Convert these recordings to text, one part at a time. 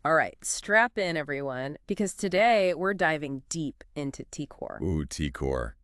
All right, strap in, everyone, because today we're diving deep into T-Core. Ooh, T-Core.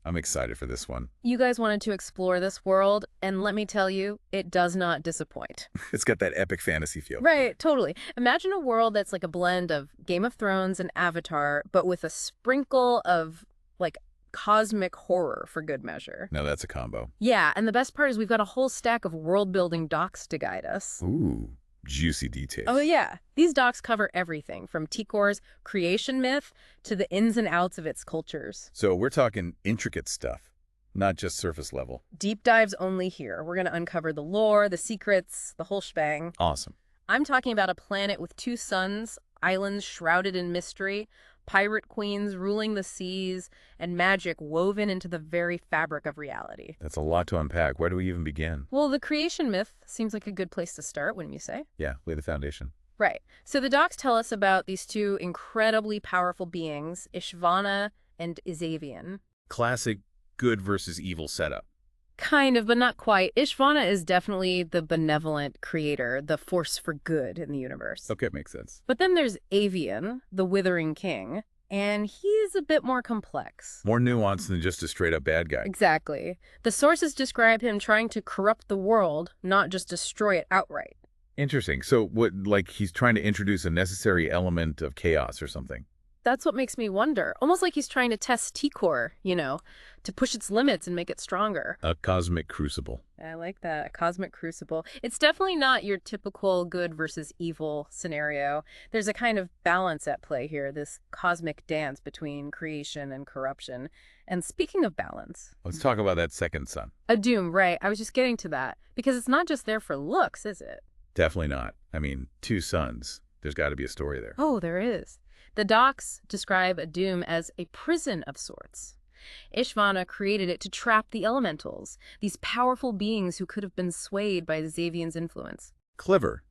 I'm excited for this one. You guys wanted to explore this world, and let me tell you, it does not disappoint. It's got that epic fantasy feel. Right, totally. Imagine a world that's like a blend of Game of Thrones and Avatar, but with a sprinkle of, like, cosmic horror for good measure. Now that's a combo. Yeah, and the best part is we've got a whole stack of world-building docs to guide us. Ooh, juicy details. Oh, yeah. These docs cover everything from T-Core's creation myth to the ins and outs of its cultures. So we're talking intricate stuff, not just surface level. Deep dives only here. We're going to uncover the lore, the secrets, the whole shebang. Awesome. I'm talking about a planet with two suns, islands shrouded in mystery, pirate queens ruling the seas, and magic woven into the very fabric of reality. That's a lot to unpack. Where do we even begin? Well, the creation myth seems like a good place to start, wouldn't you say? Yeah, lay the foundation. Right. So the docs tell us about these two incredibly powerful beings, Ishvana and Izavian. Classic good versus evil setup. Kind of, but not quite. Ishvana is definitely the benevolent creator, the force for good in the universe. Okay, makes sense. But then there's Avian, the withering king, and he's a bit more complex. More nuanced than just a straight-up bad guy. Exactly. The sources describe him trying to corrupt the world, not just destroy it outright. Interesting. So what, like he's trying to introduce a necessary element of chaos or something? That's what makes me wonder. Almost like he's trying to test T-Core, to push its limits and make it stronger. A cosmic crucible. I like that. A cosmic crucible. It's definitely not your typical good versus evil scenario. There's a kind of balance at play here, this cosmic dance between creation and corruption. And speaking of balance... Let's talk about that second son. A doom, right. I was just getting to that. Because it's not just there for looks, is it? Definitely not. I mean, two sons. There's got to be a story there. Oh, there is. The docs describe a doom as a prison of sorts. Ishvana created it to trap the elementals, these powerful beings who could have been swayed by Xavian's influence. Clever.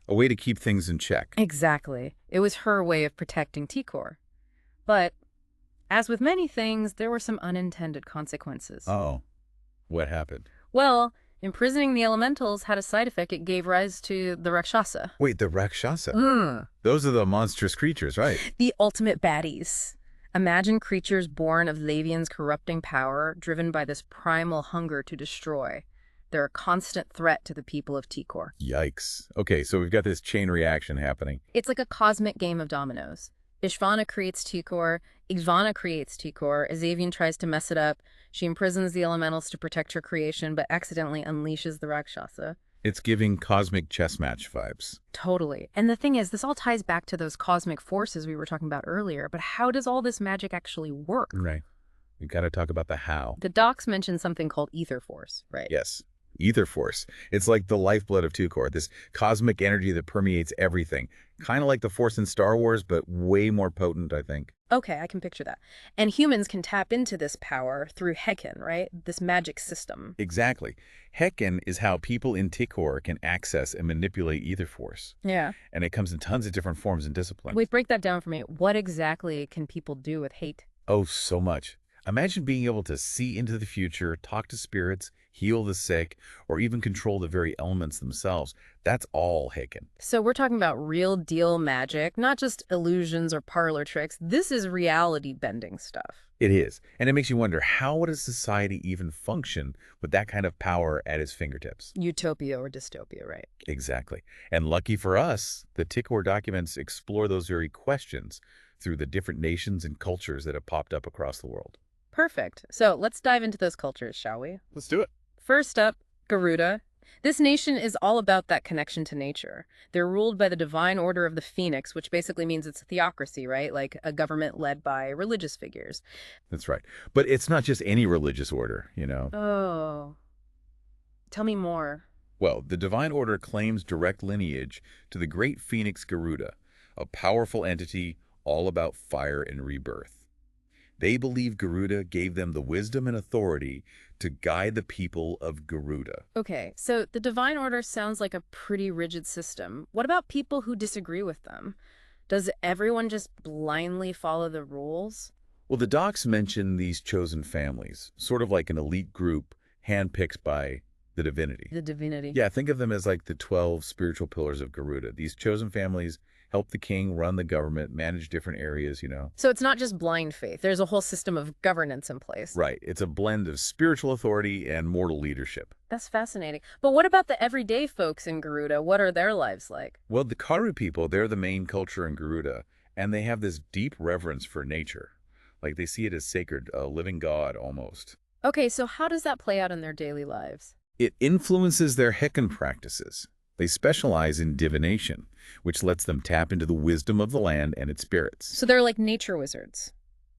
A way to keep things in check. Exactly. It was her way of protecting T-Core. But, as with many things, there were some unintended consequences. Oh, what happened? Well, imprisoning the elementals had a side effect. It gave rise to the Rakshasa. Wait, the Rakshasa? Those are the monstrous creatures, right? The ultimate baddies. Imagine creatures born of Xavian's corrupting power, driven by this primal hunger to destroy. They're a constant threat to the people of T-Core. Yikes. Okay, so we've got this chain reaction happening. It's like a cosmic game of dominoes. Ishvana creates T-Core, Ivana creates T-Core, Xavian tries to mess it up, she imprisons the elementals to protect her creation, but accidentally unleashes the Rakshasa. It's giving cosmic chess match vibes. Totally. And the thing is, this all ties back to those cosmic forces we were talking about earlier, but how does all this magic actually work? Right. We've got to talk about the how. The docs mention something called ether force, right? Yes. Ether force. It's like the lifeblood of T-Core, this cosmic energy that permeates everything. Kind of like the force in Star Wars, but way more potent, I think. Okay, I can picture that. And humans can tap into this power through Hecken, right? This magic system. Exactly. Hecken is how people in T-Core can access and manipulate ether force. Yeah. And it comes in tons of different forms and disciplines. Wait, break that down for me. What exactly can people do with hate? Oh, so much. Imagine being able to see into the future, talk to spirits, heal the sick, or even control the very elements themselves. That's all Hecken. So we're talking about real deal magic, not just illusions or parlor tricks. This is reality bending stuff. It is. And it makes you wonder, how would a society even function with that kind of power at its fingertips? Utopia or dystopia, right? Exactly. And lucky for us, the T-Core documents explore those very questions through the different nations and cultures that have popped up across the world. Perfect. So let's dive into those cultures, shall we? Let's do it. First up, Garuda. This nation is all about that connection to nature. They're ruled by the divine order of the Phoenix, which basically means it's a theocracy, right? Like a government led by religious figures. That's right. But it's not just any religious order, you know. Oh. Tell me more. Well, the divine order claims direct lineage to the great Phoenix Garuda, a powerful entity all about fire and rebirth. They believe Garuda gave them the wisdom and authority to guide the people of Garuda. Okay, so the divine order sounds like a pretty rigid system. What about people who disagree with them? Does everyone just blindly follow the rules? Well, the docs mention these chosen families, sort of like an elite group handpicked by the divinity. The divinity. Yeah, think of them as like the 12 spiritual pillars of Garuda. These chosen families help the king run the government, manage different areas. So it's not just blind faith. There's a whole system of governance in place. Right. It's a blend of spiritual authority and mortal leadership. That's fascinating. But what about the everyday folks in Garuda? What are their lives like? Well, the Karu people, they're the main culture in Garuda, and they have this deep reverence for nature. Like they see it as sacred, a living god almost. Okay, so how does that play out in their daily lives? It influences their Heckin practices. They specialize in divination, which lets them tap into the wisdom of the land and its spirits. So they're like nature wizards.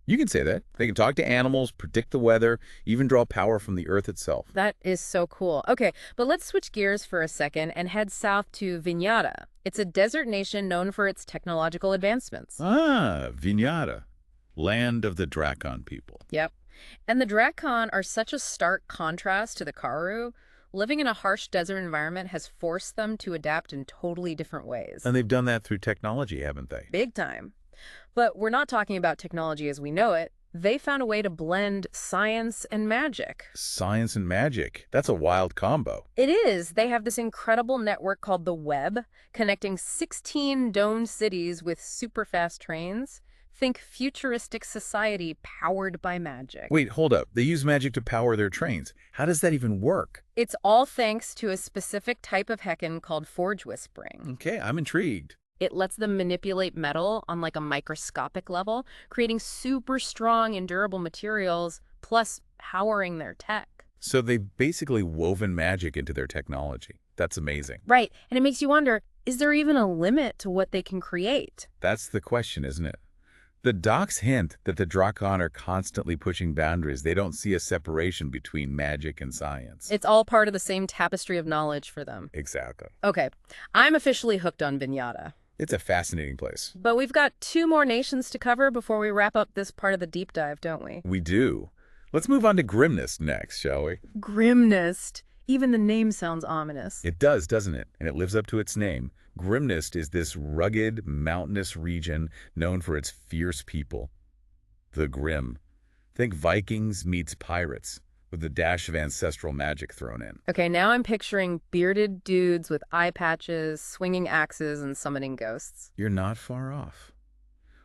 You can say that. They can talk to animals, predict the weather, even draw power from the earth itself. That is so cool. Okay, but let's switch gears for a second and head south to Vinyasa. It's a desert nation known for its technological advancements. Ah, Vinyasa, land of the Drakon people. Yep. And the Drakon are such a stark contrast to the Karu. Living in a harsh desert environment has forced them to adapt in totally different ways. And they've done that through technology, haven't they? Big time. But we're not talking about technology as we know it. They found a way to blend science and magic. Science and magic. That's a wild combo. It is. They have this incredible network called the Web, connecting 16 domed cities with super fast trains. Think futuristic society powered by magic. Wait, hold up. They use magic to power their trains. How does that even work? It's all thanks to a specific type of Heckin called forge whispering. Okay, I'm intrigued. It lets them manipulate metal on like a microscopic level, creating super strong and durable materials, plus powering their tech. So they've basically woven magic into their technology. That's amazing. Right, and it makes you wonder, is there even a limit to what they can create? That's the question, isn't it? The docs hint that the Drakon are constantly pushing boundaries. They don't see a separation between magic and science. It's all part of the same tapestry of knowledge for them. Exactly. Okay, I'm officially hooked on Vinyasa. It's a fascinating place. But we've got 2 more nations to cover before we wrap up this part of the deep dive, don't we? We do. Let's move on to Grimness next, shall we? Grimness. Even the name sounds ominous. It does, doesn't it? And it lives up to its name. Grimness is this rugged, mountainous region known for its fierce people. The Grim. Think Vikings meets pirates, with a dash of ancestral magic thrown in. Okay, now I'm picturing bearded dudes with eye patches, swinging axes, and summoning ghosts. You're not far off.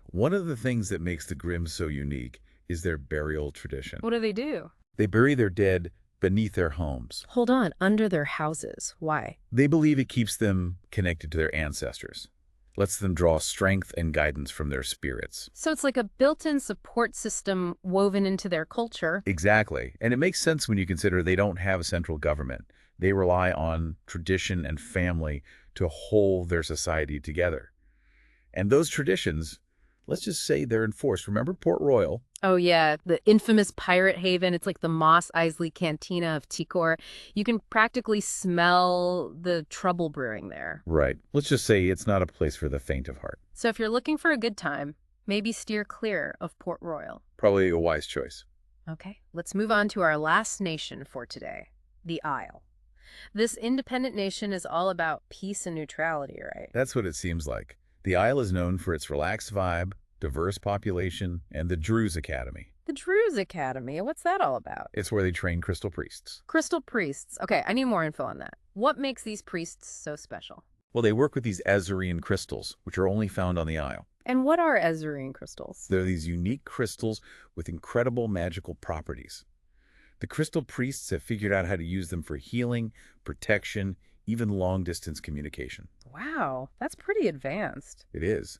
One of the things that makes the Grimm so unique is their burial tradition. What do they do? They bury their dead beneath their homes. Hold on, under their houses. Why? They believe it keeps them connected to their ancestors, lets them draw strength and guidance from their spirits. So it's like a built-in support system woven into their culture. Exactly. And it makes sense when you consider they don't have a central government. They rely on tradition and family to hold their society together. And those traditions, let's just say they're enforced. Remember Port Royal? Oh yeah, the infamous pirate haven. It's like the Mos Eisley Cantina of Tikor. You can practically smell the trouble brewing there. Right. Let's just say it's not a place for the faint of heart. So if you're looking for a good time, maybe steer clear of Port Royal. Probably a wise choice. Okay, let's move on to our last nation for today, the Isle. This independent nation is all about peace and neutrality, right? That's what it seems like. The Isle is known for its relaxed vibe, diverse population, and the Druze Academy. The Druze Academy, what's that all about? It's where they train crystal priests. Crystal priests. Okay, I need more info on that. What makes these priests so special? Well, they work with these Azurian crystals, which are only found on the Isle. And what are Azurian crystals? They're these unique crystals with incredible magical properties. The crystal priests have figured out how to use them for healing, protection, even long-distance communication. Wow, that's pretty advanced. It is.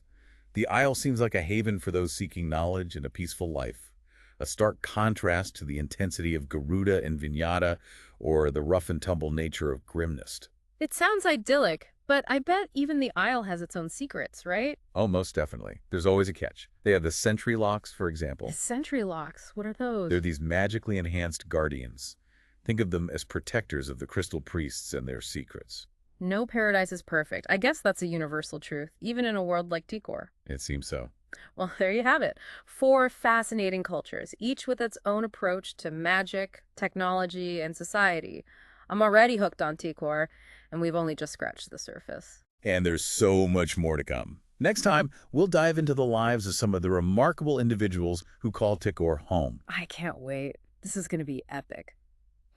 The Isle seems like a haven for those seeking knowledge and a peaceful life, a stark contrast to the intensity of Garuda and Vinyasa or the rough-and-tumble nature of Grimness. It sounds idyllic, but I bet even the Isle has its own secrets, right? Oh, most definitely. There's always a catch. They have the sentry locks, for example. The sentry locks, what are those? They're these magically enhanced guardians. Think of them as protectors of the crystal priests and their secrets. No paradise is perfect. I guess that's a universal truth, even in a world like Tikor. It seems so. Well, there you have it. 4 fascinating cultures, each with its own approach to magic, technology, and society. I'm already hooked on Tikor, and we've only just scratched the surface. And there's so much more to come. Next time, we'll dive into the lives of some of the remarkable individuals who call Tikor home. I can't wait. This is going to be epic.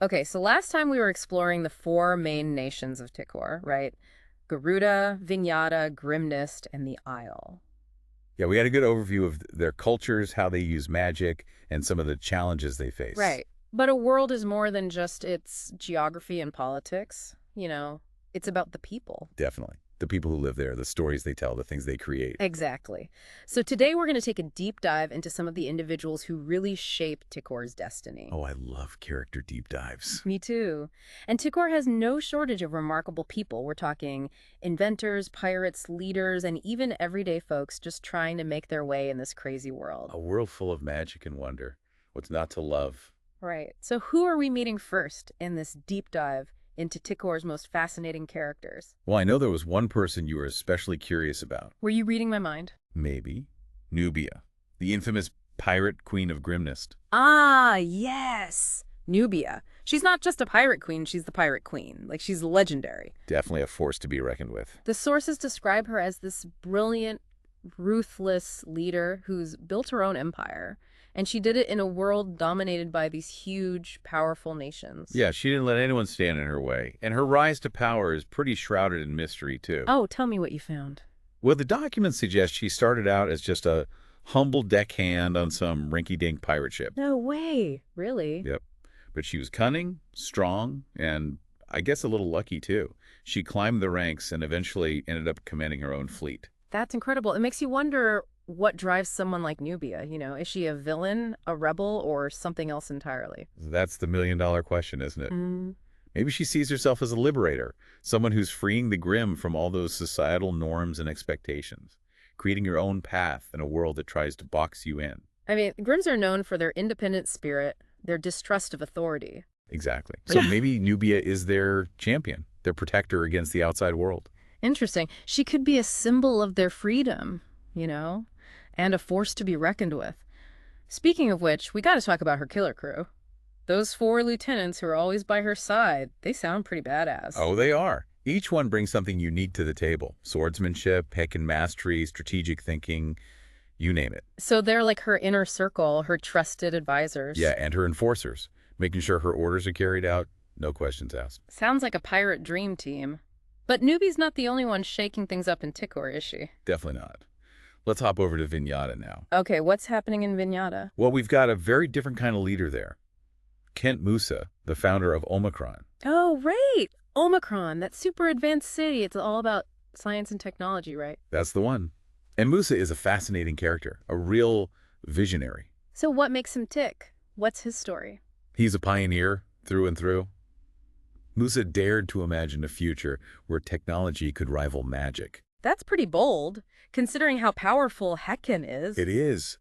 Okay, so last time we were exploring the 4 main nations of Tikor, right? Garuda, Vinyata, Grimnist, and the Isle. Yeah, we had a good overview of their cultures, how they use magic, and some of the challenges they face. Right. But a world is more than just its geography and politics. It's about the people. Definitely. The people who live there, the stories they tell, the things they create. Exactly. So today we're going to take a deep dive into some of the individuals who really shape Tikor's destiny. Oh, I love character deep dives. Me too. And Tikor has no shortage of remarkable people. We're talking inventors, pirates, leaders, and even everyday folks just trying to make their way in this crazy world. A world full of magic and wonder. What's not to love? Right. So who are we meeting first in this deep dive into Tikor's most fascinating characters? Well, I know there was one person you were especially curious about. Were you reading my mind? Maybe. Nubia, the infamous pirate queen of Grimnist. Ah, yes. Nubia. She's not just a pirate queen, she's the pirate queen. Like, she's legendary. Definitely a force to be reckoned with. The sources describe her as this brilliant, ruthless leader who's built her own empire. And she did it in a world dominated by these huge, powerful nations. Yeah, she didn't let anyone stand in her way. And her rise to power is pretty shrouded in mystery, too. Oh, tell me what you found. Well, the documents suggest she started out as just a humble deckhand on some rinky-dink pirate ship. No way. Really? Yep. But she was cunning, strong, and I guess a little lucky, too. She climbed the ranks and eventually ended up commanding her own fleet. That's incredible. It makes you wonder what drives someone like Nubia. Is she a villain, a rebel, or something else entirely? That's the million-dollar question, isn't it? Mm. Maybe she sees herself as a liberator, someone who's freeing the Grimm from all those societal norms and expectations, creating your own path in a world that tries to box you in. I mean, Grimms are known for their independent spirit, their distrust of authority. Exactly. So maybe Nubia is their champion, their protector against the outside world. Interesting. She could be a symbol of their freedom, and a force to be reckoned with. Speaking of which, we got to talk about her killer crew. Those 4 lieutenants who are always by her side, they sound pretty badass. Oh, they are. Each one brings something unique to the table. Swordsmanship, Heckin mastery, strategic thinking, you name it. So they're like her inner circle, her trusted advisors. Yeah, and her enforcers, making sure her orders are carried out, no questions asked. Sounds like a pirate dream team. But Newbie's not the only one shaking things up in Tikor, is she? Definitely not. Let's hop over to Vinyata now. Okay, what's happening in Vinyata? Well, we've got a very different kind of leader there. Kent Musa, the founder of Omicron. Oh, right! Omicron, that super advanced city. It's all about science and technology, right? That's the one. And Musa is a fascinating character, a real visionary. So what makes him tick? What's his story? He's a pioneer through and through. Musa dared to imagine a future where technology could rival magic. That's pretty bold, considering how powerful Heckin is. It is.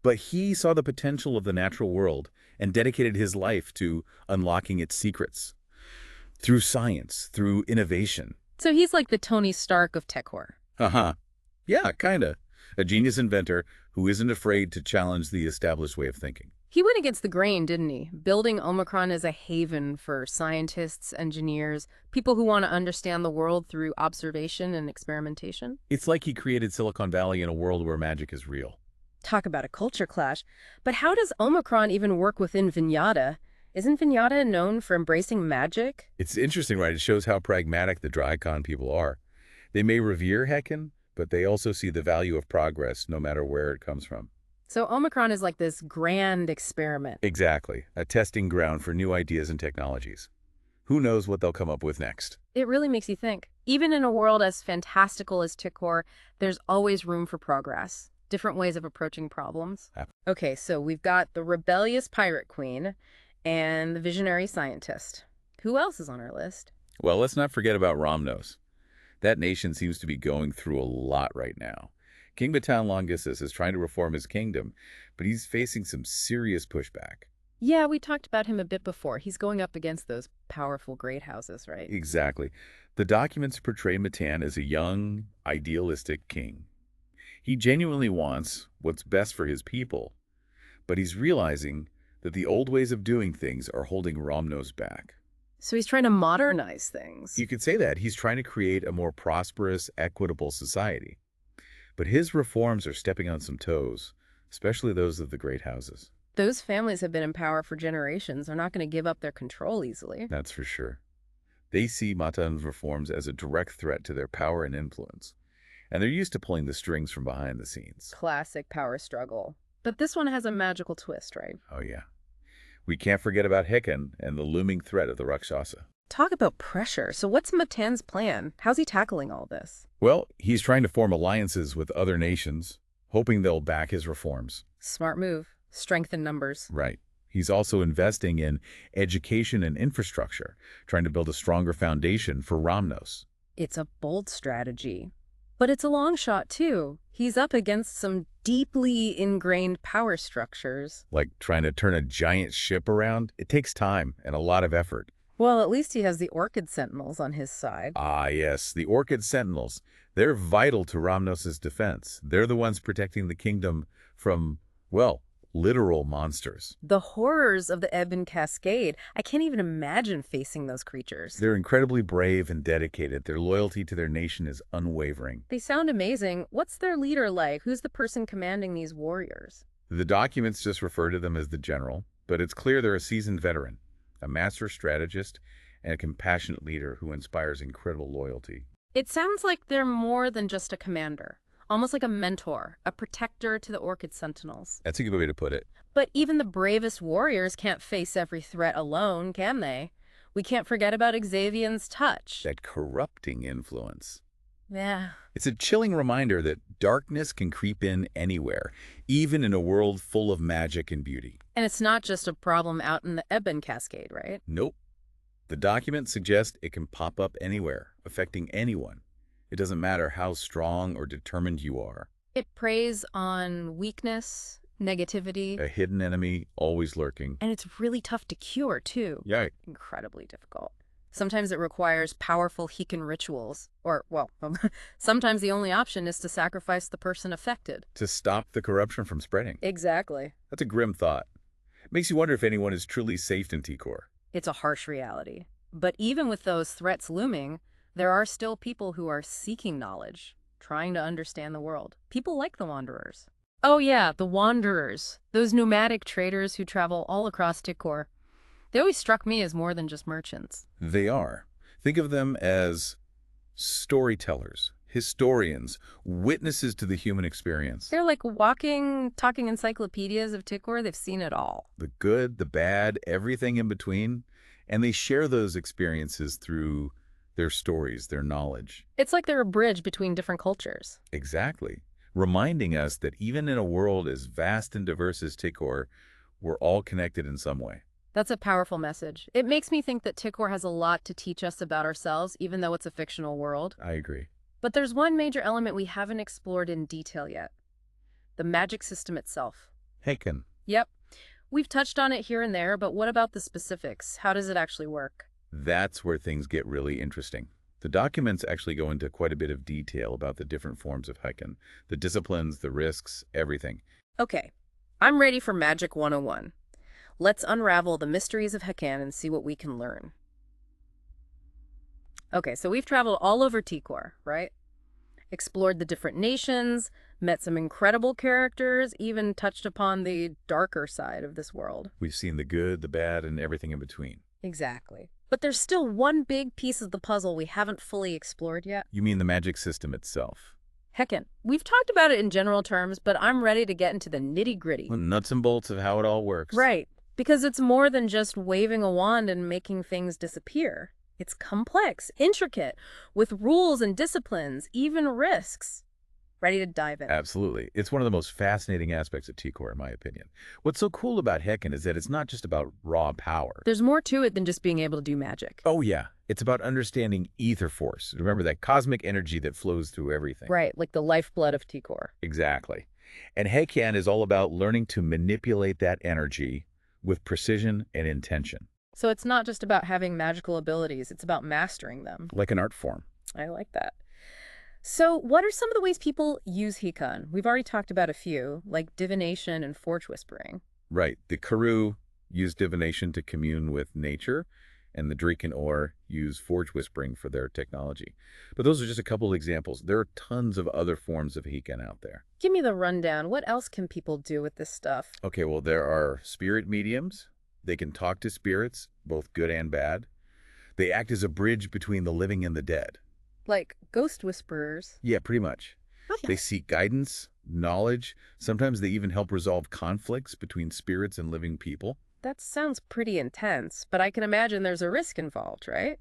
But he saw the potential of the natural world and dedicated his life to unlocking its secrets. Through science, through innovation. So he's like the Tony Stark of Tekor. Uh-huh. Yeah, kinda. A genius inventor who isn't afraid to challenge the established way of thinking. He went against the grain, didn't he? Building Omicron as a haven for scientists, engineers, people who want to understand the world through observation and experimentation. It's like he created Silicon Valley in a world where magic is real. Talk about a culture clash. But how does Omicron even work within Vinyata? Isn't Vinyata known for embracing magic? It's interesting, right? It shows how pragmatic the Drycon people are. They may revere Heckin, but they also see the value of progress no matter where it comes from. So Omicron is like this grand experiment. Exactly. A testing ground for new ideas and technologies. Who knows what they'll come up with next? It really makes you think. Even in a world as fantastical as Tikor, there's always room for progress. Different ways of approaching problems. Okay, so we've got the rebellious pirate queen and the visionary scientist. Who else is on our list? Well, let's not forget about Romnos. That nation seems to be going through a lot right now. King Bataan Longissus is trying to reform his kingdom, but he's facing some serious pushback. Yeah, we talked about him a bit before. He's going up against those powerful great houses, right? Exactly. The documents portray Matan as a young, idealistic king. He genuinely wants what's best for his people, but he's realizing that the old ways of doing things are holding Romnos back. So he's trying to modernize things. You could say that. He's trying to create a more prosperous, equitable society. But his reforms are stepping on some toes, especially those of the great houses. Those families have been in power for generations. They're not going to give up their control easily. That's for sure. They see Matan's reforms as a direct threat to their power and influence, and they're used to pulling the strings from behind the scenes. Classic power struggle. But this one has a magical twist, right? Oh yeah. We can't forget about Hicken and the looming threat of the Rakshasa. Talk about pressure. So what's Matan's plan? How's he tackling all this? Well, he's trying to form alliances with other nations, hoping they'll back his reforms. Smart move. Strengthen numbers. Right. He's also investing in education and infrastructure, trying to build a stronger foundation for Ramnos. It's a bold strategy. But it's a long shot, too. He's up against some deeply ingrained power structures. Like trying to turn a giant ship around, it takes time and a lot of effort. Well, at least he has the Orchid Sentinels on his side. Ah, yes, the Orchid Sentinels. They're vital to Ramnos' defense. They're the ones protecting the kingdom from, well, literal monsters. The horrors of the Ebon Cascade. I can't even imagine facing those creatures. They're incredibly brave and dedicated. Their loyalty to their nation is unwavering. They sound amazing. What's their leader like? Who's the person commanding these warriors? The documents just refer to them as the general, but it's clear they're a seasoned veteran, a master strategist, and a compassionate leader who inspires incredible loyalty. It sounds like they're more than just a commander. Almost like a mentor, a protector to the Orchid Sentinels. That's a good way to put it. But even the bravest warriors can't face every threat alone, can they? We can't forget about Xavion's touch. That corrupting influence. Yeah. It's a chilling reminder that darkness can creep in anywhere, even in a world full of magic and beauty. And it's not just a problem out in the Ebon Cascade, right? Nope. The documents suggest it can pop up anywhere, affecting anyone. It doesn't matter how strong or determined you are. It preys on weakness, negativity. A hidden enemy always lurking. And it's really tough to cure, too. Yeah. Incredibly difficult. Sometimes it requires powerful Hikan rituals. Or, well, sometimes the only option is to sacrifice the person affected. To stop the corruption from spreading. Exactly. That's a grim thought. It makes you wonder if anyone is truly safe in Tikor. It's a harsh reality. But even with those threats looming, there are still people who are seeking knowledge, trying to understand the world. People like the Wanderers. Oh yeah, the Wanderers. Those nomadic traders who travel all across Tikor. They always struck me as more than just merchants. They are. Think of them as storytellers, historians, witnesses to the human experience. They're like walking, talking encyclopedias of Tikor. They've seen it all. The good, the bad, everything in between. And they share those experiences through their stories, their knowledge. It's like they're a bridge between different cultures. Exactly. Reminding us that even in a world as vast and diverse as Tikor, we're all connected in some way. That's a powerful message. It makes me think that Tikor has a lot to teach us about ourselves, even though it's a fictional world. I agree. But there's one major element we haven't explored in detail yet. The magic system itself. Haken. Yep. We've touched on it here and there, but what about the specifics? How does it actually work? That's where things get really interesting. The documents actually go into quite a bit of detail about the different forms of Haken, the disciplines, the risks, everything. Okay, I'm ready for Magic 101. Let's unravel the mysteries of Hakan and see what we can learn. Okay, so we've traveled all over Tikor, right? Explored the different nations, met some incredible characters, even touched upon the darker side of this world. We've seen the good, the bad, and everything in between. Exactly. But there's still one big piece of the puzzle we haven't fully explored yet. You mean the magic system itself? Heckin', we've talked about it in general terms, but I'm ready to get into the nitty-gritty. The nuts and bolts of how it all works. Right, because it's more than just waving a wand and making things disappear. It's complex, intricate, with rules and disciplines, even risks. Ready to dive in. Absolutely. It's one of the most fascinating aspects of Tikor, in my opinion. What's so cool about Haken is that it's not just about raw power. There's more to it than just being able to do magic. Oh, yeah. It's about understanding ether force. Remember that cosmic energy that flows through everything. Right, like the lifeblood of Tikor. Exactly. And Haken is all about learning to manipulate that energy with precision and intention. So it's not just about having magical abilities, it's about mastering them. Like an art form. I like that. So what are some of the ways people use Hikan? We've already talked about a few, like divination and forge whispering. Right. The Karoo use divination to commune with nature, and the Draken Or use forge whispering for their technology. But those are just a couple of examples. There are tons of other forms of Hikan out there. Give me the rundown. What else can people do with this stuff? Okay, well, there are spirit mediums. They can talk to spirits, both good and bad. They act as a bridge between the living and the dead. Like ghost whisperers. Yeah, pretty much. They Okay. seek guidance, knowledge. Sometimes they even help resolve conflicts between spirits and living people. That sounds pretty intense, but I can imagine there's a risk involved, right?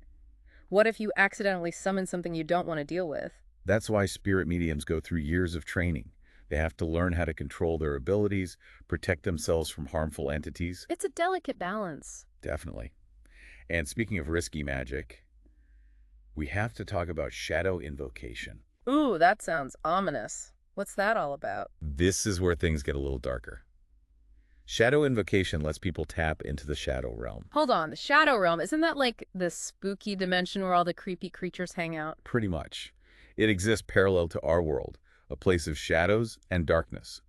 What if you accidentally summon something you don't want to deal with? That's why spirit mediums go through years of training. They have to learn how to control their abilities, protect themselves from harmful entities. It's a delicate balance. Definitely. And speaking of risky magic, we have to talk about shadow invocation. Ooh, that sounds ominous. What's that all about? This is where things get a little darker. Shadow invocation lets people tap into the shadow realm. Hold on, the Shadow Realm, isn't that like the spooky dimension where all the creepy creatures hang out? Pretty much. It exists parallel to our world, a place of shadows and darkness.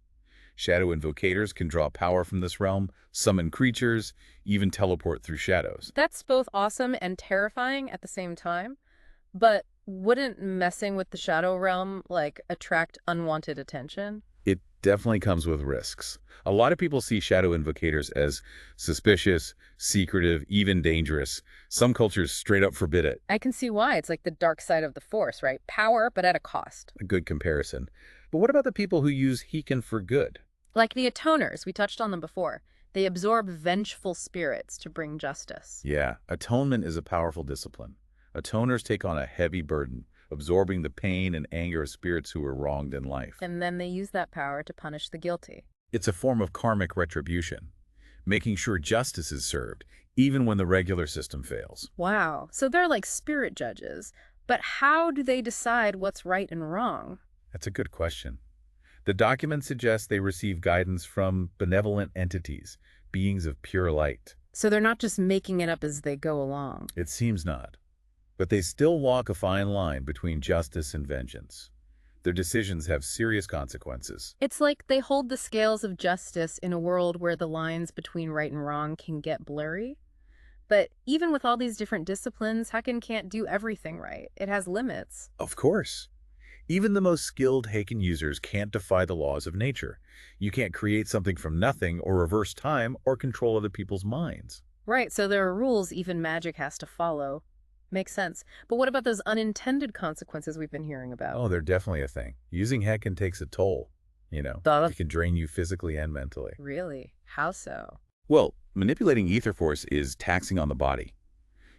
Shadow invocators can draw power from this realm, summon creatures, even teleport through shadows. That's both awesome and terrifying at the same time. But wouldn't messing with the Shadow Realm, like, attract unwanted attention? It definitely comes with risks. A lot of people see shadow invocators as suspicious, secretive, even dangerous. Some cultures straight up forbid it. I can see why. It's like the dark side of the Force, right? Power, but at a cost. A good comparison. But what about the people who use Heikan for good? Like the Atoners, we touched on them before. They absorb vengeful spirits to bring justice. Yeah, atonement is a powerful discipline. Atoners take on a heavy burden, absorbing the pain and anger of spirits who were wronged in life. And then they use that power to punish the guilty. It's a form of karmic retribution, making sure justice is served, even when the regular system fails. Wow. So they're like spirit judges. But how do they decide what's right and wrong? That's a good question. The document suggests they receive guidance from benevolent entities, beings of pure light. So they're not just making it up as they go along. It seems not. But they still walk a fine line between justice and vengeance. Their decisions have serious consequences. It's like they hold the scales of justice in a world where the lines between right and wrong can get blurry. But even with all these different disciplines, Haken can't do everything right. It has limits. Of course. Even the most skilled Heikan users can't defy the laws of nature. You can't create something from nothing or reverse time or control other people's minds. Right, so there are rules even magic has to follow. Makes sense. But what about those unintended consequences we've been hearing about? Oh, they're definitely a thing. Using Heikan takes a toll. Duh. It can drain you physically and mentally. Really? How so? Well, manipulating ether force is taxing on the body.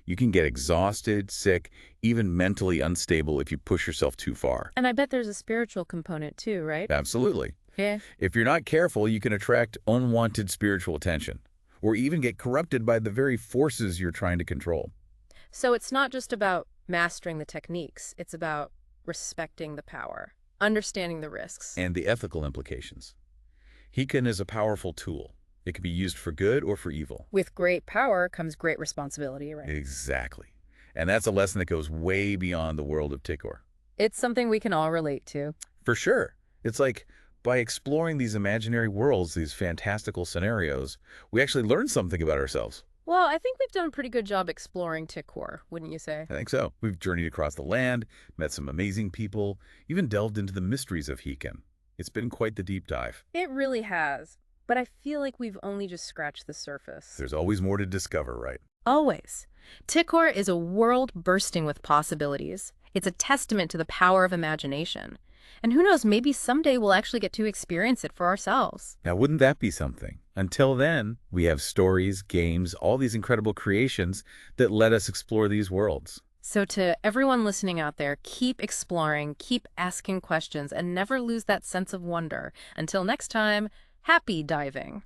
You can get exhausted, sick, even mentally unstable if you push yourself too far. And I bet there's a spiritual component too, right? Absolutely. Yeah. If you're not careful, you can attract unwanted spiritual attention, or even get corrupted by the very forces you're trying to control. So it's not just about mastering the techniques, it's about respecting the power, understanding the risks. And the ethical implications. Heikan is a powerful tool. It can be used for good or for evil. With great power comes great responsibility, right? Exactly. And that's a lesson that goes way beyond the world of Tikor. It's something we can all relate to. For sure. It's like, by exploring these imaginary worlds, these fantastical scenarios, we actually learn something about ourselves. Well, I think we've done a pretty good job exploring Tikor, wouldn't you say? I think so. We've journeyed across the land, met some amazing people, even delved into the mysteries of Heikan. It's been quite the deep dive. It really has. But I feel like we've only just scratched the surface. There's always more to discover, right? Always. Tikor is a world bursting with possibilities. It's a testament to the power of imagination. And who knows, maybe someday we'll actually get to experience it for ourselves. Now, wouldn't that be something? Until then, we have stories, games, all these incredible creations that let us explore these worlds. So to everyone listening out there, keep exploring, keep asking questions, and never lose that sense of wonder. Until next time, happy diving.